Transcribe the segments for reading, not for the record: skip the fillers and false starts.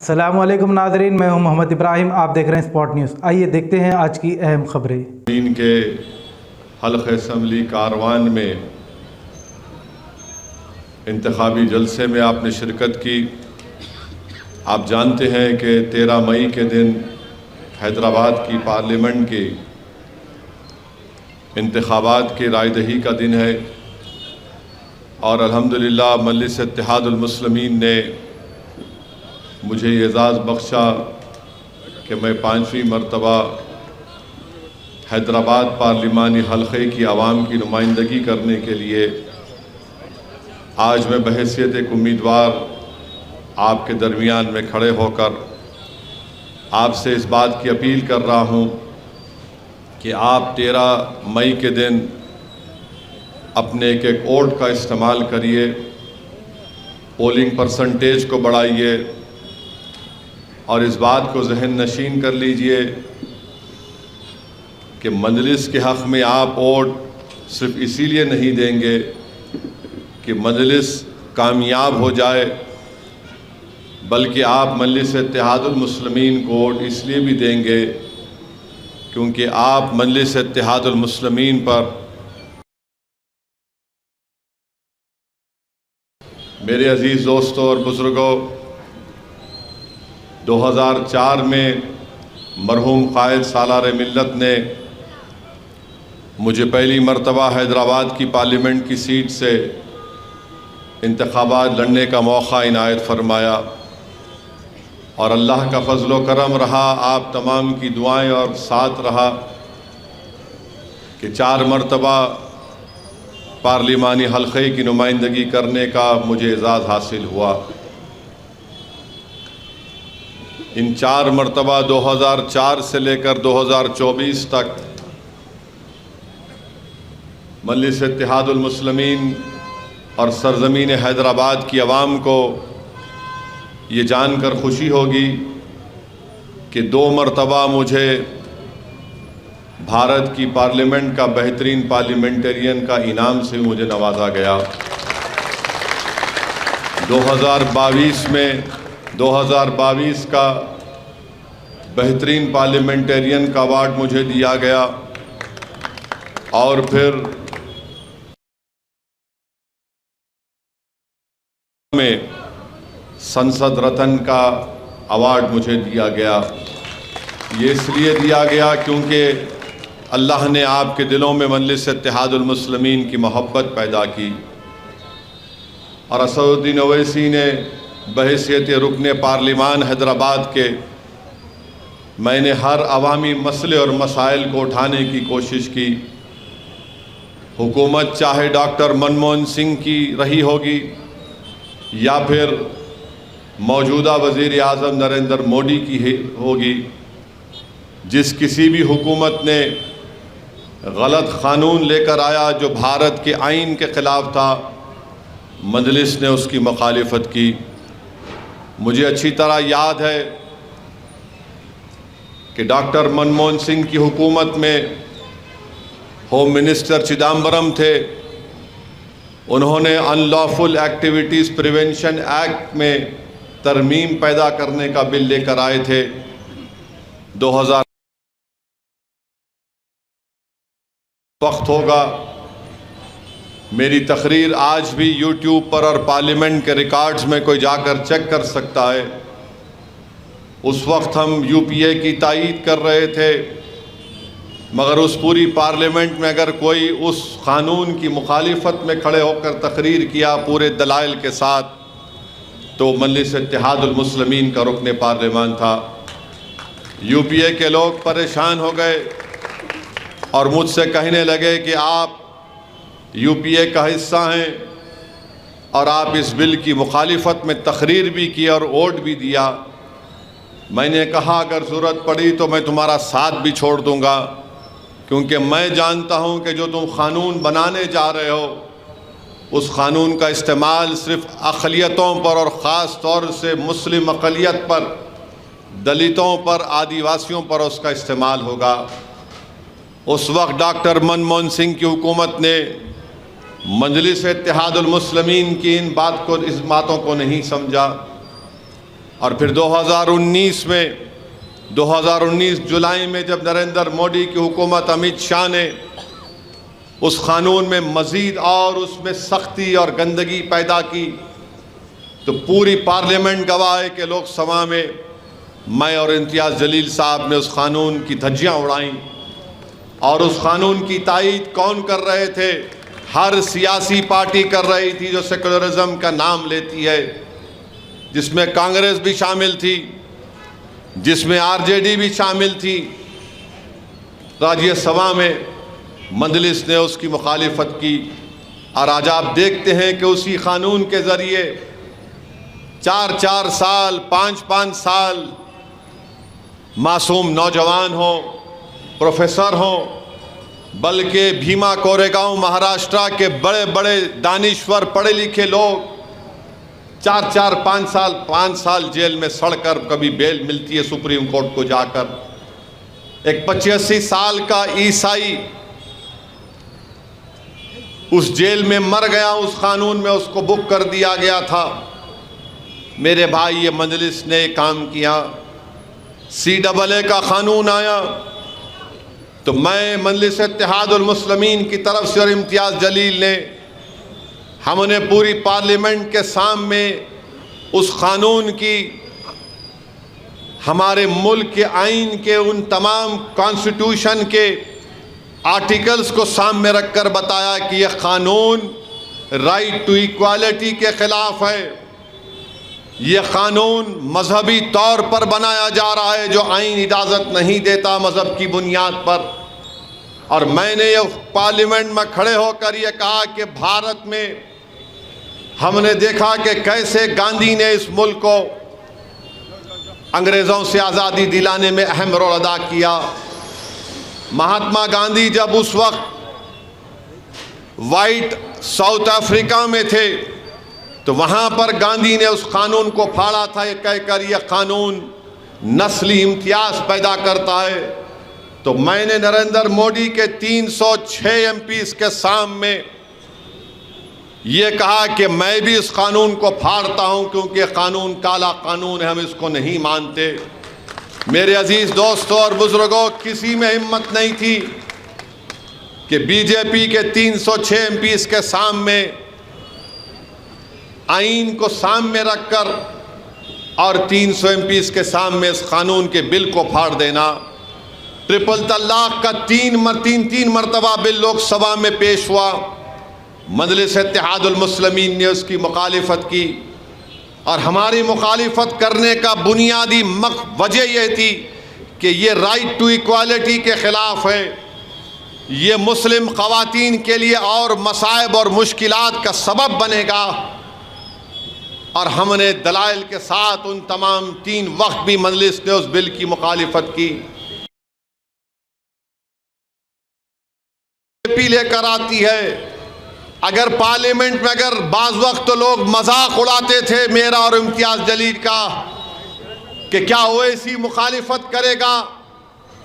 अस्सलामुअलैकुम नाज़रीन, मैं हूं मोहम्मद इब्राहिम। आप देख रहे हैं स्पॉट न्यूज़। आइए देखते हैं आज की अहम खबरें। चीन के हल्क़ असम्बली कारवान में इंतखाबी जलसे में आपने शिरकत की। आप जानते हैं कि 13 मई के दिन हैदराबाद की पार्लियामेंट के इंतखाबात की रायदही का दिन है और अल्हम्दुलिल्लाह मजलिस इत्तेहादुल मुस्लिमीन ने मुझे एज़ाज़ बख्शा कि मैं 5वीं मरतबा हैदराबाद पार्लिमानी हल्क़े की आवाम की नुमाइंदगी करने के लिए आज मैं बहैसियत एक उम्मीदवार आपके दरमियान में खड़े होकर आपसे इस बात की अपील कर रहा हूँ कि आप 13 मई के दिन अपने एक वोट का इस्तेमाल करिए, पोलिंग परसेंटेज को बढ़ाइए और इस बात को जहन नशीन कर लीजिए कि मजलिस के हक़ में आप वोट सिर्फ इसीलिए नहीं देंगे कि मजलिस कामयाब हो जाए, बल्कि आप मजलिस इत्तेहादुल मुस्लिमीन को वोट इसलिए भी देंगे क्योंकि आप मजलिस इत्तेहादुल मुस्लिमीन पर मेरे अज़ीज़ दोस्तों और बुज़ुर्गों 2004 में मरहूम क़ायद सालार मिल्लत ने मुझे पहली मरतबा हैदराबाद की पार्लियामेंट की सीट से इंतखाबात लड़ने का मौका इनायत फरमाया और अल्लाह का फ़ज़्ल व करम रहा, आप तमाम की दुआएं और साथ रहा कि 4 मरतबा पार्लिमानी हल्क़े की नुमाइंदगी करने का मुझे एज़ाज़ हासिल हुआ। इन 4 मरतबा 2004 से लेकर 2024 तक मजलिस इत्तेहादुल मुस्लिमीन और सरज़मीन हैदराबाद की आवाम को ये जानकर खुशी होगी कि 2 मरतबा मुझे भारत की पार्लियामेंट का बेहतरीन पार्लियामेंटेरियन का इनाम से मुझे नवाजा गया। 2022 का बेहतरीन पार्लियामेंटेरियन का अवार्ड मुझे दिया गया और फिर में संसद रत्न का अवार्ड मुझे दिया गया। ये इसलिए दिया गया क्योंकि अल्लाह ने आपके दिलों में मजलिस इत्तेहादुल मुस्लिमीन की मोहब्बत पैदा की और असदुद्दीन ओवैसी ने बहैसियत रुकने पार्लिमान हैदराबाद के मैंने हर अवामी मसले और मसाइल को उठाने की कोशिश की। हुकूमत चाहे डॉक्टर मनमोहन सिंह की रही होगी या फिर मौजूदा वज़ीर आज़म नरेंद्र मोदी की होगी, जिस किसी भी हुकूमत ने गलत क़ानून लेकर आया जो भारत के आइन के ख़िलाफ़ था, मजलिस ने उसकी मुखालिफत की। मुझे अच्छी तरह याद है कि डॉक्टर मनमोहन सिंह की हुकूमत में होम मिनिस्टर चिदम्बरम थे। उन्होंने अनलॉफुल एक्टिविटीज़ प्रिवेंशन एक्ट में तरमीम पैदा करने का बिल लेकर आए थे। 2000 वक्त होगा, मेरी तकरीर आज भी यूट्यूब पर और पार्लियामेंट के रिकॉर्ड्स में कोई जाकर चेक कर सकता है। उस वक्त हम यूपीए की तायीद कर रहे थे, मगर उस पूरी पार्लियामेंट में अगर कोई उस क़ानून की मुखालिफत में खड़े होकर तकरीर किया पूरे दलाइल के साथ, तो मजलिस इत्तेहादुल मुस्लिमीन का रुकने पार्लियामान था। यूपीए के लोग परेशान हो गए और मुझसे कहने लगे कि आप यूपीए का हिस्सा हैं और आप इस बिल की मुखालिफत में तकरीर भी की और वोट भी दिया। मैंने कहा अगर ज़रूरत पड़ी तो मैं तुम्हारा साथ भी छोड़ दूंगा, क्योंकि मैं जानता हूं कि जो तुम क़ानून बनाने जा रहे हो उस क़ानून का इस्तेमाल सिर्फ अक़लियतों पर और ख़ास तौर से मुस्लिम अक़लियत पर, दलितों पर, आदिवासियों पर उसका इस्तेमाल होगा। उस वक्त डॉक्टर मनमोहन सिंह की हुकूमत ने मजलिस इत्तेहादुल मुस्लिमीन की इस बातों को नहीं समझा और फिर 2019 जुलाई में जब नरेंद्र मोदी की हुकूमत, अमित शाह ने उस कानून में मज़ीद और उसमें सख्ती और गंदगी पैदा की, तो पूरी पार्लियामेंट गवाह है कि लोकसभा में मैं और इम्तियाज़ जलील साहब ने उस कानून की धज्जियाँ उड़ाईं। और उस कानून की तायीद कौन कर रहे थे? हर सियासी पार्टी कर रही थी जो सेकुलरिज्म का नाम लेती है, जिसमें कांग्रेस भी शामिल थी, जिसमें आरजेडी भी शामिल थी। राज्यसभा में मजलिस ने उसकी मुखालिफत की और आज आप देखते हैं कि उसी कानून के ज़रिए 4-4 साल, 5-5 साल मासूम नौजवान हो, प्रोफेसर हो, बल्कि भीमा कोरेगांव महाराष्ट्र के बड़े बड़े दानिश्वर पढ़े लिखे लोग 4-4, 5 साल जेल में सड़कर कभी बेल मिलती है सुप्रीम कोर्ट को जाकर। एक 85 साल का ईसाई उस जेल में मर गया, उस कानून में उसको बुक कर दिया गया था। मेरे भाई, ये मजलिस ने काम किया। CAA का कानून आया तो मैं मजलिस इत्तेहादुल मुस्लिमीन की तरफ से और इम्तियाज़ जलील ने, हमने पूरी पार्लियामेंट के सामने उस कानून की, हमारे मुल्क के आइन के उन तमाम कॉन्स्टिट्यूशन के आर्टिकल्स को सामने रखकर बताया कि यह कानून राइट टू इक्वालिटी के ख़िलाफ़ है। यह कानून मजहबी तौर पर बनाया जा रहा है, जो आइन इजाज़त नहीं देता मज़हब की बुनियाद पर। और मैंने ये पार्लियामेंट में खड़े होकर ये कहा कि भारत में हमने देखा कि कैसे गांधी ने इस मुल्क को अंग्रेज़ों से आज़ादी दिलाने में अहम रोल अदा किया। महात्मा गांधी जब उस वक्त वाइट साउथ अफ्रीका में थे तो वहाँ पर गांधी ने उस कानून को फाड़ा था, ये कहकर यह कानून नस्ली इम्तियाज़ पैदा करता है। तो मैंने नरेंद्र मोदी के 306 MPs के सामने ये कहा कि मैं भी इस कानून को फाड़ता हूँ, क्योंकि कानून काला कानून है, हम इसको नहीं मानते। मेरे अजीज़ दोस्तों और बुजुर्गों, किसी में हिम्मत नहीं थी कि बीजेपी के 306 MPs के सामने आइन को सामने रखकर और 300 MPs के सामने इस कानून के बिल को फाड़ देना। ट्रिपल तलाक का तीन मरतबा बिल लोकसभा में पेश हुआ, मजलिस इत्तेहादुल मुस्लिमीन ने उसकी मुखालिफत की। और हमारी मुखालिफत करने का बुनियादी वजह यह थी कि ये राइट टू इक्वालिटी के ख़िलाफ़ है, ये मुस्लिम ख़वातीन के लिए और मसाइब और मुश्किलात का सबब बनेगा। और हमने दलाइल के साथ उन तमाम 3 वक्त भी मजलिस ने उस बिल की मुखालिफत की। लेकर आती है, अगर पार्लियामेंट में अगर बाज़ वक्त तो लोग मजाक उड़ाते थे मेरा और इम्तियाज़ जलील का कि क्या ओवैसी मुखालिफत करेगा,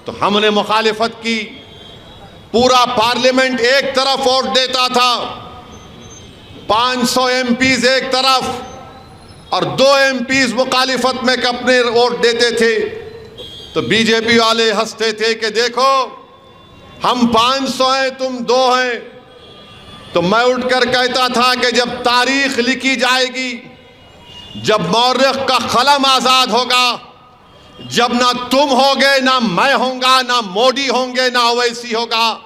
तो हमने मुखालिफत की। पूरा पार्लियामेंट एक तरफ वोट देता था, 500 MPs एक तरफ और 2 MPs मुखालिफत में अपने वोट देते थे। तो बीजेपी वाले हंसते थे कि देखो हम 500 हैं, तुम 2 हैं। तो मैं उठकर कहता था कि जब तारीख लिखी जाएगी, जब मौर्रख का कलम आज़ाद होगा, जब ना तुम होगे, ना मैं होऊंगा, ना मोदी होंगे, ना ओवैसी होगा,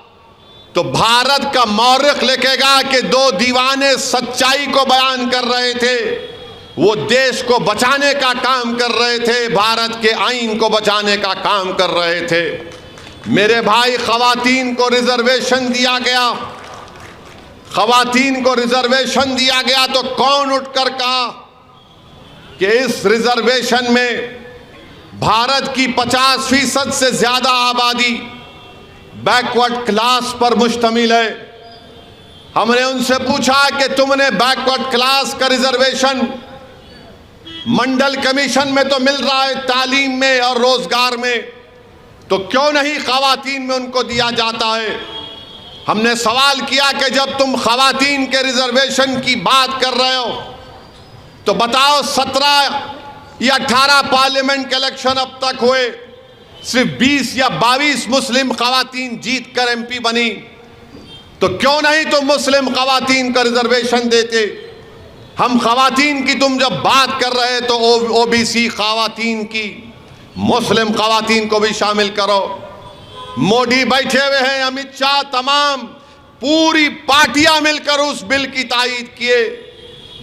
तो भारत का मौर्रख लिखेगा कि 2 दीवाने सच्चाई को बयान कर रहे थे, वो देश को बचाने का काम कर रहे थे, भारत के आइन को बचाने का काम कर रहे थे। मेरे भाई, ख़वातीन को रिजर्वेशन दिया गया, ख़वातीन को रिजर्वेशन दिया गया तो कौन उठकर कहा कि इस रिजर्वेशन में भारत की 50% से ज़्यादा आबादी बैकवर्ड क्लास पर मुश्तमिल है। हमने उनसे पूछा कि तुमने बैकवर्ड क्लास का रिजर्वेशन मंडल कमीशन में तो मिल रहा है, तालीम में और रोज़गार में, तो क्यों नहीं ख़वातीन में उनको दिया जाता है? हमने सवाल किया कि जब तुम ख़वातीन के रिजर्वेशन की बात कर रहे हो तो बताओ 17 ये 18 पार्लियामेंट के इलेक्शन अब तक हुए, सिर्फ 20 या 22 मुस्लिम खवातीन जीत कर MP बनी, तो क्यों नहीं तुम मुस्लिम खवातीन का रिजर्वेशन देते? हम खवातीन की तुम जब बात कर रहे तो OBC खवातीन की, मुस्लिम खवातीन को भी शामिल करो। मोदी बैठे हुए हैं, अमित शाह, तमाम पूरी पार्टियां मिलकर उस बिल की तायीद किए।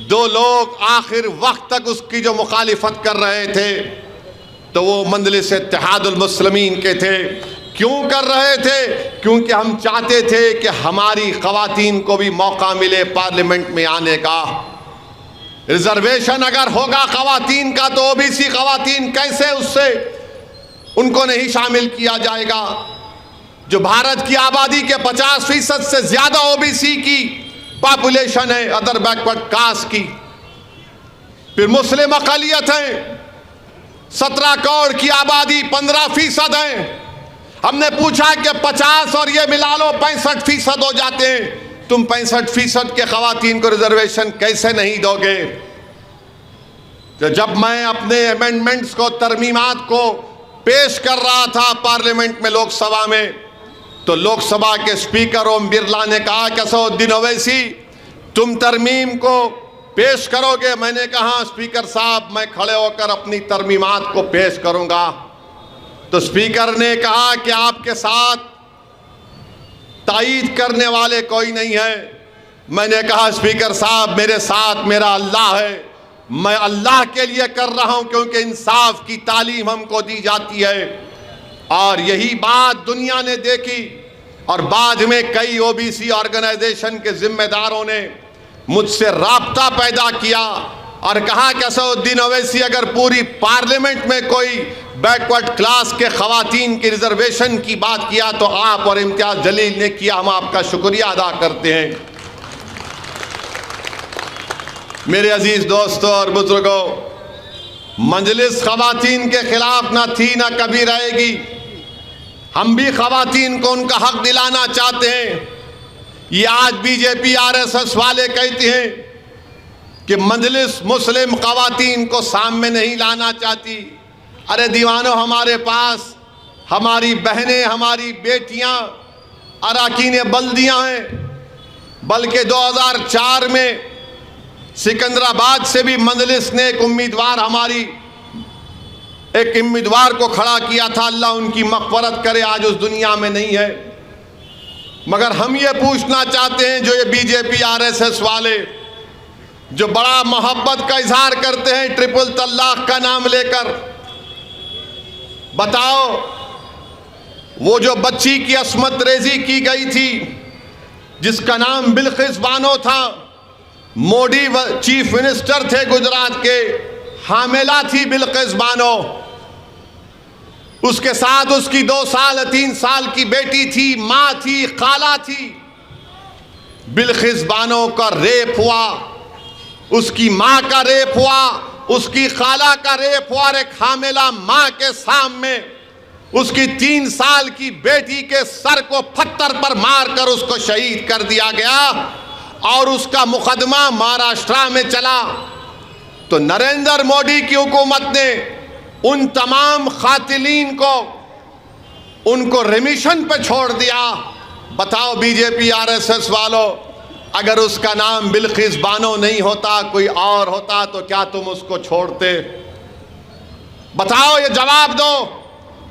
2 लोग आखिर वक्त तक उसकी जो मुखालिफत कर रहे थे तो वो मजलिस इत्तेहादुल मुस्लिमीन के थे। क्यों कर रहे थे? क्योंकि हम चाहते थे कि हमारी खवातीन को भी मौका मिले पार्लियामेंट में आने का। रिजर्वेशन अगर होगा खवातीन का तो OBC खवातीन कैसे उससे उनको नहीं शामिल किया जाएगा? जो भारत की आबादी के 50% से ज्यादा OBC की पॉपुलेशन है, अदर बैकवर्ड कास्ट की। फिर मुस्लिम अक़लियत है, 17 करोड़ की आबादी, 15% है। हमने पूछा कि 50 और ये मिला लो 65% हो जाते हैं, तुम 65% के खवातीन को रिजर्वेशन कैसे नहीं दोगे? तो जब मैं अपने अमेंडमेंट्स को, तरमीमात को पेश कर रहा था पार्लियामेंट में, लोकसभा में, तो लोकसभा के स्पीकर ओम बिरला ने कहा कि असदुद्दीन ओवैसी तुम तरमीम को पेश करोगे? मैंने कहा स्पीकर साहब मैं खड़े होकर अपनी तरमीमात को पेश करूंगा। तो स्पीकर ने कहा कि आपके साथ तायीद करने वाले कोई नहीं है। मैंने कहा स्पीकर साहब मेरे साथ मेरा अल्लाह है, मैं अल्लाह के लिए कर रहा हूं, क्योंकि इंसाफ की तालीम हमको दी जाती है। और यही बात दुनिया ने देखी और बाद में कई OBC ऑर्गेनाइजेशन के जिम्मेदारों ने मुझसे राब्ता पैदा किया और कहा कि असदुद्दीन ओवैसी अगर पूरी पार्लियामेंट में कोई बैकवर्ड क्लास के खवातीन की रिजर्वेशन की बात किया तो आप और इम्तियाज जलील ने किया, हम आपका शुक्रिया अदा करते हैं। मेरे अजीज दोस्तों और बुजुर्गों, मजलिस खवातीन के खिलाफ ना थी ना कभी रहेगी। हम भी खवातीन को उनका हक दिलाना चाहते हैं। ये आज BJP RSS वाले कहते हैं कि मजलिस मुस्लिम खवातीन को सामने नहीं लाना चाहती। अरे दीवानों, हमारे पास हमारी बहनें, हमारी बेटियां अराकीन बल्दियां हैं। बल्कि 2004 में सिकंदराबाद से भी मजलिस ने एक उम्मीदवार को खड़ा किया था। अल्लाह उनकी मग़फ़िरत करे, आज उस दुनिया में नहीं है। मगर हम ये पूछना चाहते हैं, जो ये BJP RSS वाले जो बड़ा मोहब्बत का इजहार करते हैं ट्रिपल तलाक का नाम लेकर, बताओ वो जो बच्ची की अस्मत रेजी की गई थी जिसका नाम बिल्किस बानो था, मोदी चीफ मिनिस्टर थे गुजरात के, हामिला थी बिल्किस बानो, उसके साथ उसकी 2 साल 3 साल की बेटी थी, मां थी, खाला थी। बिल्किस बानो का रेप हुआ, उसकी मां का रेप हुआ, उसकी खाला का रेप हुआ, एक हामिला मां के सामने उसकी 3 साल की बेटी के सर को पत्थर पर मारकर उसको शहीद कर दिया गया और उसका मुकदमा महाराष्ट्र में चला। तो नरेंद्र मोदी की हुकूमत ने उन तमाम कातिलीन को उनको रिमिशन पे छोड़ दिया। बताओ BJP RSS वालों, अगर उसका नाम बिल्किस बानो नहीं होता, कोई और होता, तो क्या तुम उसको छोड़ते? बताओ, ये जवाब दो।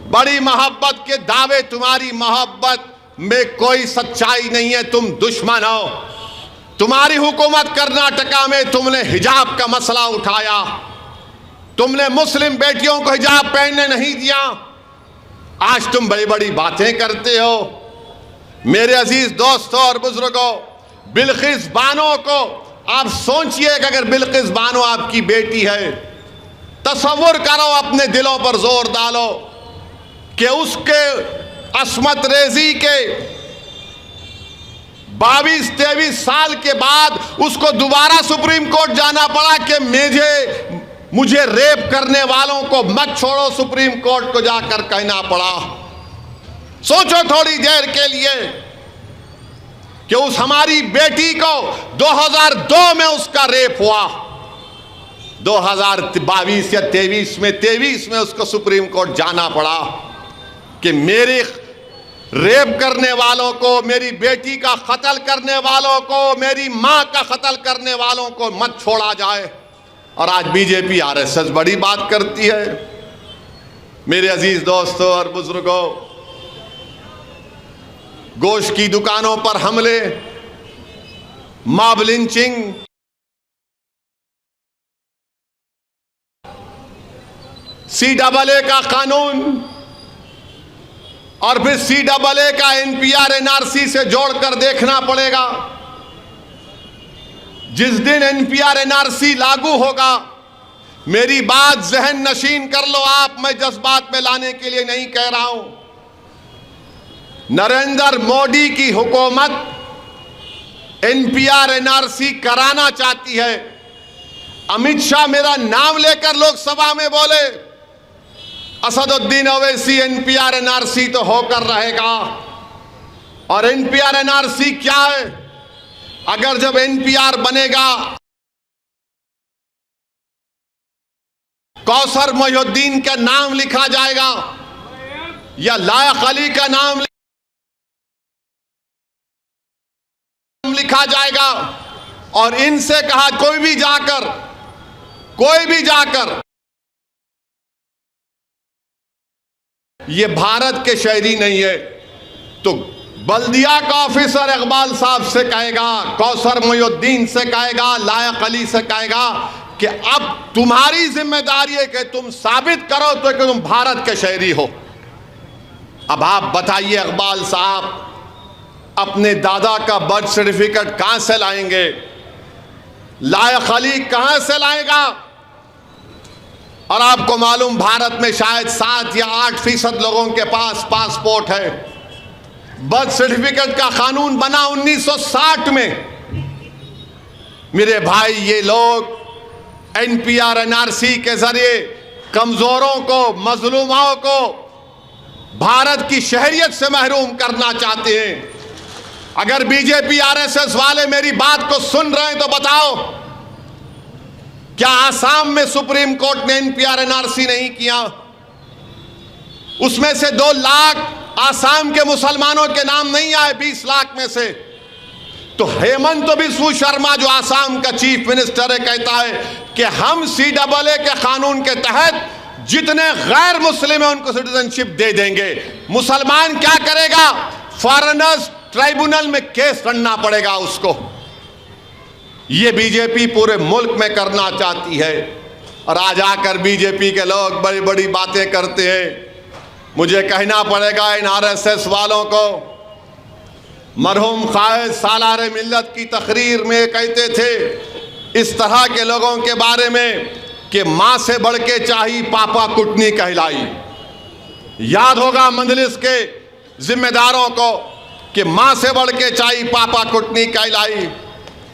बड़ी मोहब्बत के दावे, तुम्हारी मोहब्बत में कोई सच्चाई नहीं है, तुम दुश्मन हो। तुम्हारी हुकूमत कर्नाटका में तुमने हिजाब का मसला उठाया, तुमने मुस्लिम बेटियों को हिजाब पहनने नहीं दिया। आज तुम बड़ी बड़ी बातें करते हो। मेरे अजीज दोस्तों और बुजुर्गों, बिल्किस बानो को आप सोचिए कि अगर बिल्किस बानो आपकी बेटी है, तसव्वुर करो, अपने दिलों पर जोर डालो कि उसके अस्मत रेजी के 22-23 साल के बाद उसको दोबारा सुप्रीम कोर्ट जाना पड़ा कि मुझे रेप करने वालों को मत छोड़ो, सुप्रीम कोर्ट को जाकर कहना पड़ा। सोचो थोड़ी देर के लिए कि उस हमारी बेटी को 2002 में उसका रेप हुआ, 2022 या 23 में उसको सुप्रीम कोर्ट जाना पड़ा कि मेरे रेप करने वालों को, मेरी बेटी का कत्ल करने वालों को, मेरी मां का कत्ल करने वालों को मत छोड़ा जाए। और आज बीजेपी आरएसएस बड़ी बात करती है। मेरे अजीज दोस्तों और बुजुर्गों, गोश्त की दुकानों पर हमले, मॉब लिंचिंग, CAA का कानून और फिर CAA का NPR NRC से जोड़कर देखना पड़ेगा। जिस दिन NPR NRC लागू होगा, मेरी बात जहन नशीन कर लो आप, मैं जज्बात में लाने के लिए नहीं कह रहा हूं। नरेंद्र मोदी की हुकूमत NPR NRC कराना चाहती है। अमित शाह मेरा नाम लेकर लोकसभा में बोले, असदुद्दीन ओवैसी NPR NRC तो होकर रहेगा। और NPR NRC क्या है? अगर जब NPR बनेगा, कौसर मोहिउद्दीन का नाम लिखा जाएगा या लायक अली का नाम लिखा जाएगा, और इनसे कहा कोई भी जाकर ये भारत के शहरी नहीं है, तो बल्दिया का ऑफिसर इकबाल साहब से कहेगा, कौसर मोहिउद्दीन से कहेगा, लायक अली से कहेगा कि अब तुम्हारी जिम्मेदारी है कि तुम साबित करो तो कि तुम भारत के शहरी हो। अब आप बताइए इकबाल साहब, अपने दादा का बर्थ सर्टिफिकेट कहां से लाएंगे? लायक अली कहां से लाएगा? और आपको मालूम, भारत में शायद 7 या 8% लोगों के पास पासपोर्ट है। बर्थ सर्टिफिकेट का कानून बना 1960 में। मेरे भाई, ये लोग NPR NRC के जरिए कमजोरों को, मजलूमों को भारत की शहरियत से महरूम करना चाहते हैं। अगर बीजेपी RSS वाले मेरी बात को सुन रहे हैं तो बताओ, क्या आसाम में सुप्रीम कोर्ट ने NPR NRC नहीं किया? उसमें से 2 लाख आसाम के मुसलमानों के नाम नहीं आए 20 लाख में से। तो हेमंत बिस्व शर्मा जो आसाम का चीफ मिनिस्टर है, कहता है कि हम CAA के कानून के तहत जितने गैर मुस्लिम है उनको सिटीजनशिप दे देंगे। मुसलमान क्या करेगा? फॉरेनर्स ट्राइब्यूनल में केस लड़ना पड़ेगा उसको। ये बीजेपी पूरे मुल्क में करना चाहती है। और आज आकर बीजेपी के लोग बड़ी बड़ी बातें करते हैं। मुझे कहना पड़ेगा इन RSS वालों को, मरहूम कायद सालार मिल्लत की तकरीर में कहते थे इस तरह के लोगों के बारे में कि मां से बढ़ के चाही पापा कुटनी कहलाई। याद होगा मंजलिस के जिम्मेदारों को कि मां से बढ़ के चाही पापा कुटनी कहलाई।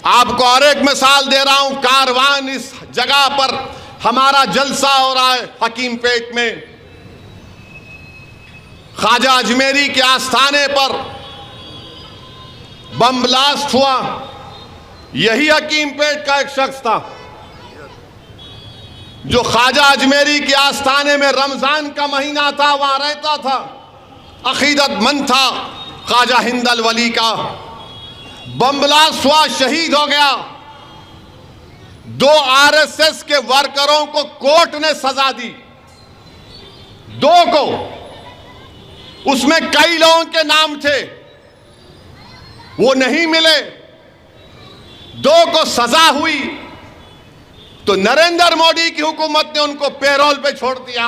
आपको और एक मिसाल दे रहा हूं। कारवान इस जगह पर हमारा जलसा हो रहा है हकीम पेट में। ख्वाजा अजमेरी के आस्थाने पर बम ब्लास्ट हुआ। यही हकीम पेट का एक शख्स था जो ख्वाजा अजमेरी के आस्थाने में रमजान का महीना था, वहां रहता था, अकीदतमंद था ख्वाजा हिंदल वली का। बम ब्लास्ट हुआ, शहीद हो गया। 2 RSS के वर्करों को कोर्ट ने सजा दी, 2 को। उसमें कई लोगों के नाम थे, वो नहीं मिले, 2 को सजा हुई। तो नरेंद्र मोदी की हुकूमत ने उनको पेरोल पे छोड़ दिया।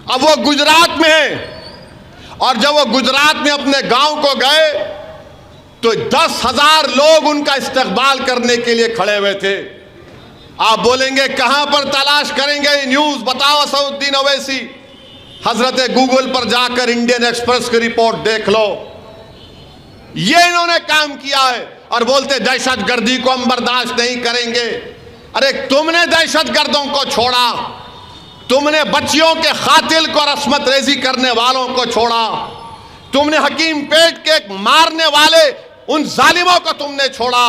अब वो गुजरात में है, और जब वो गुजरात में अपने गांव को गए तो 10,000 लोग उनका इस्तकबाल करने के लिए खड़े हुए थे। आप बोलेंगे कहां पर तलाश करेंगे न्यूज? बताओ असदुद्दीन ओवैसी। हजरत गूगल पर जाकर इंडियन एक्सप्रेस की रिपोर्ट देख लो। ये इन्होंने काम किया है और बोलते दहशतगर्दी को हम बर्दाश्त नहीं करेंगे। अरे तुमने दहशतगर्दों को छोड़ा, तुमने बच्चियों के कातिल को रस्मत रेजी करने वालों को छोड़ा, तुमने हकीम पेट के मारने वाले उन जालिमों को तुमने छोड़ा।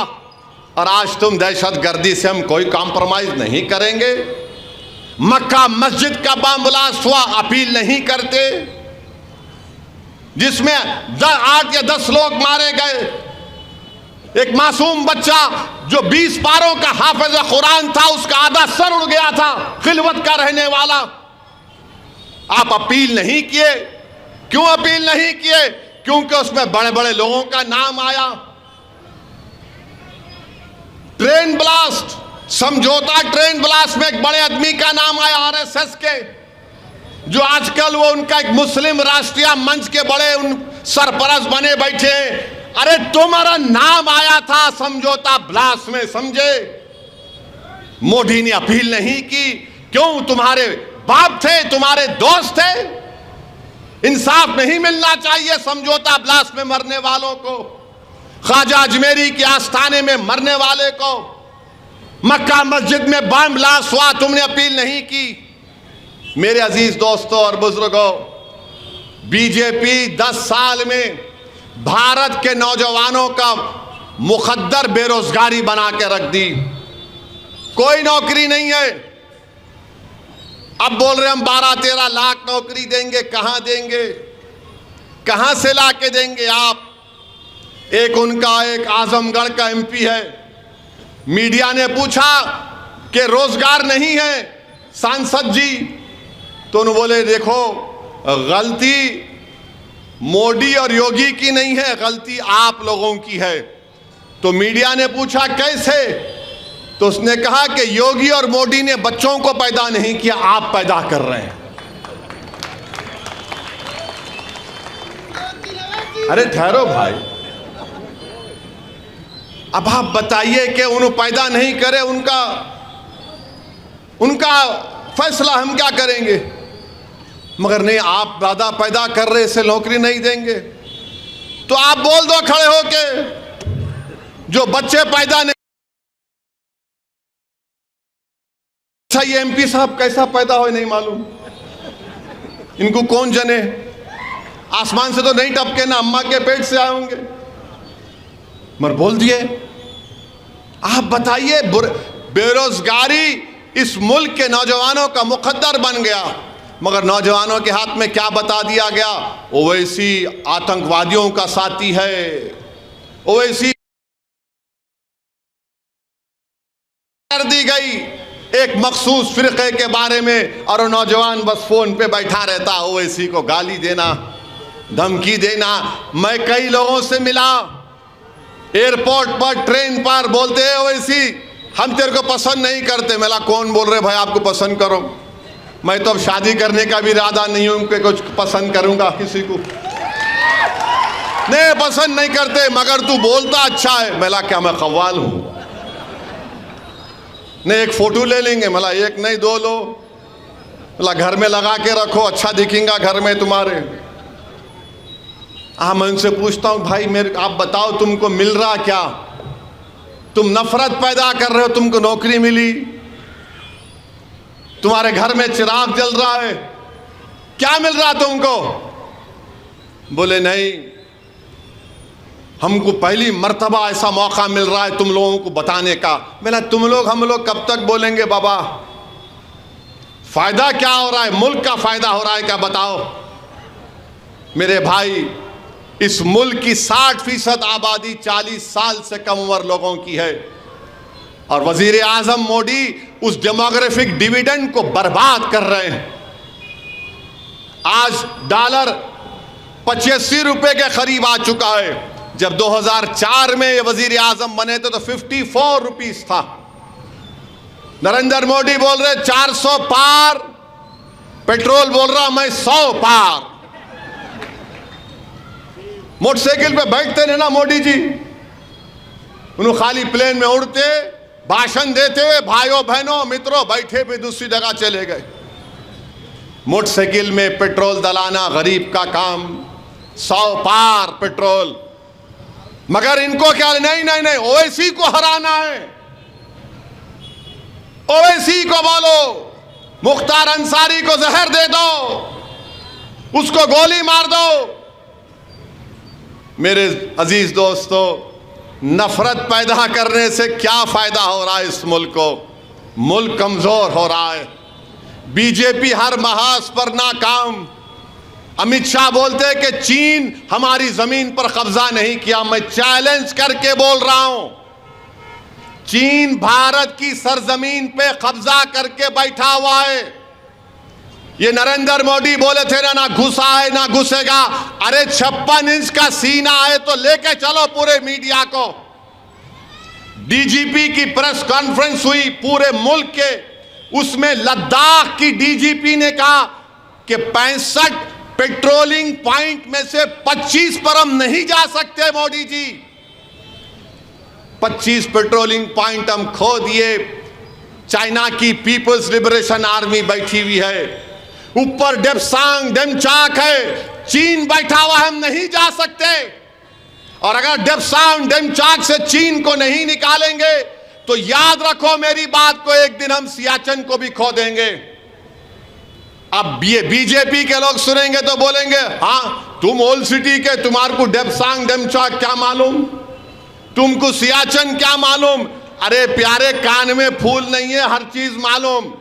और आज तुम दहशतगर्दी से हम कोई कॉम्प्रोमाइज नहीं करेंगे। मक्का मस्जिद का बम ब्लास्ट हुआ, अपील नहीं करते, जिसमें 8 या 10 लोग मारे गए। एक मासूम बच्चा जो 20 पारों का हाफिज कुरान था, उसका आधा सर उड़ गया था, खिलवत का रहने वाला। आप अपील नहीं किए। क्यों अपील नहीं किए? क्योंकि उसमें बड़े बड़े लोगों का नाम आया। ट्रेन ब्लास्ट, समझौता ट्रेन ब्लास्ट में एक बड़े आदमी का नाम आया, आरएसएस के, जो आजकल वो उनका एक मुस्लिम राष्ट्रीय मंच के बड़े उन सरपरस्त बने बैठे हैं। अरे तुम्हारा नाम आया था समझौता ब्लास्ट में, समझे? मोदी ने अपील नहीं की। क्यों? तुम्हारे बाप थे, तुम्हारे दोस्त थे। इंसाफ नहीं मिलना चाहिए समझौता ब्लास्ट में मरने वालों को, ख्वाजा अजमेरी के आस्थाने में मरने वाले को। मक्का मस्जिद में बम ब्लास्ट हुआ, तुमने अपील नहीं की। मेरे अजीज दोस्तों और बुजुर्गों, बीजेपी 10 साल में भारत के नौजवानों का मुखद्दर बेरोजगारी बना के रख दी। कोई नौकरी नहीं है। अब बोल रहे हम 12-13 लाख नौकरी देंगे। कहां देंगे? कहां से ला के देंगे आप? एक उनका एक आजमगढ़ का एमपी है, मीडिया ने पूछा कि रोजगार नहीं है सांसद जी, तो उन्होंने बोले देखो, गलती मोदी और योगी की नहीं है, गलती आप लोगों की है। तो मीडिया ने पूछा कैसे? तो उसने कहा कि योगी और मोदी ने बच्चों को पैदा नहीं किया, आप पैदा कर रहे हैं। अरे ठहरो भाई, अब आप बताइए कि उन्होंने पैदा नहीं करे, उनका फैसला हम क्या करेंगे? मगर नहीं, आप दादा पैदा कर रहे, इसे नौकरी नहीं देंगे। तो आप बोल दो खड़े होके, जो बच्चे पैदा नहीं। अच्छा, ये एमपी साहब कैसा पैदा हो नहीं मालूम, इनको कौन जने? आसमान से तो नहीं टपके ना, अम्मा के पेट से आए होंगे। मगर बोल दिए। आप बताइए, बेरोजगारी इस मुल्क के नौजवानों का मुकद्दर बन गया, मगर नौजवानों के हाथ में क्या बता दिया गया? ओवैसी आतंकवादियों का साथी है, ओवैसी कर दी गई एक मखसूस फिरके के बारे में, और नौजवान बस फोन पे बैठा रहता, ओवैसी को गाली देना, धमकी देना। मैं कई लोगों से मिला एयरपोर्ट पर, ट्रेन पर, बोलते हैं ओवैसी हम तेरे को पसंद नहीं करते। मेरा कौन बोल रहे भाई आपको पसंद करो? मैं तो अब शादी करने का भी इरादा नहीं हूं कि कुछ पसंद करूंगा किसी को। नहीं, पसंद नहीं करते, मगर तू बोलता अच्छा है। मेरा क्या मैं कव्वाल हूं? नहीं, एक फोटो ले लेंगे। मला एक नहीं 2 लो, मला घर में लगा के रखो, अच्छा दिखेगा घर में तुम्हारे। मैं उनसे पूछता हूं भाई मेरे, आप बताओ तुमको मिल रहा क्या? तुम नफरत पैदा कर रहे हो, तुमको नौकरी मिली, तुम्हारे घर में चिराग जल रहा है, क्या मिल रहा तुमको? बोले नहीं, हमको पहली मर्तबा ऐसा मौका मिल रहा है तुम लोगों को बताने का। बोला तुम लोग हम लोग कब तक बोलेंगे बाबा? फायदा क्या हो रहा है? मुल्क का फायदा हो रहा है क्या? बताओ मेरे भाई। इस मुल्क की 60% आबादी 40 साल से कम उम्र लोगों की है, और वजीर आजम मोदी उस डेमोग्राफिक डिविडेंड को बर्बाद कर रहे हैं। आज डॉलर 85 रुपए के करीब आ चुका है। जब 2004 में ये वजीर आजम बने थे तो 54 रुपीस था। नरेंद्र मोदी बोल रहे 400 पार, पेट्रोल बोल रहा मैं 100 पार। मोटरसाइकिल पे बैठते नहीं ना मोदी जी, उन्होंने खाली प्लेन में उड़ते, भाषण देते, भाइयों बहनों मित्रों बैठे पे दूसरी जगह चले गए। मोटरसाइकिल में पेट्रोल दलाना गरीब का काम, 100 पार पेट्रोल। मगर इनको क्या? नहीं नहीं नहीं, ओवैसी को हराना है। ओवैसी को बोलो, मुख्तार अंसारी को जहर दे दो, उसको गोली मार दो। मेरे अजीज दोस्तों, नफरत पैदा करने से क्या फायदा हो रहा है इस मुल्क को? मुल्क कमजोर हो रहा है। बीजेपी हर महाज पर नाकाम। अमित शाह बोलते हैं कि चीन हमारी जमीन पर कब्जा नहीं किया। मैं चैलेंज करके बोल रहा हूं, चीन भारत की सरजमीन पे कब्जा करके बैठा हुआ है। ये नरेंद्र मोदी बोले थे ना घुसा है ना घुसेगा। अरे 56 इंच का सीना है तो लेके चलो पूरे मीडिया को। डीजीपी की प्रेस कॉन्फ्रेंस हुई पूरे मुल्क के, उसमें लद्दाख की डीजीपी ने कहा कि 65 पेट्रोलिंग पॉइंट में से 25 पर हम नहीं जा सकते मोदी जी। 25 पेट्रोलिंग पॉइंट हम खो दिए। चाइना की पीपल्स लिबरेशन आर्मी बैठी हुई है, ऊपर डेप्सांग डेमचाक है, चीन बैठा हुआ है, हम नहीं जा सकते। और अगर डेप्सांग डेमचाक से चीन को नहीं निकालेंगे तो याद रखो मेरी बात को, एक दिन हम सियाचिन को भी खो देंगे। अब ये बीजेपी के लोग सुनेंगे तो बोलेंगे हाँ तुम ओल्ड सिटी के, तुम्हारे को डेप्सांग डेमचाक क्या मालूम, तुमको सियाचिन क्या मालूम। अरे प्यारे, कान में फूल नहीं है, हर चीज मालूम।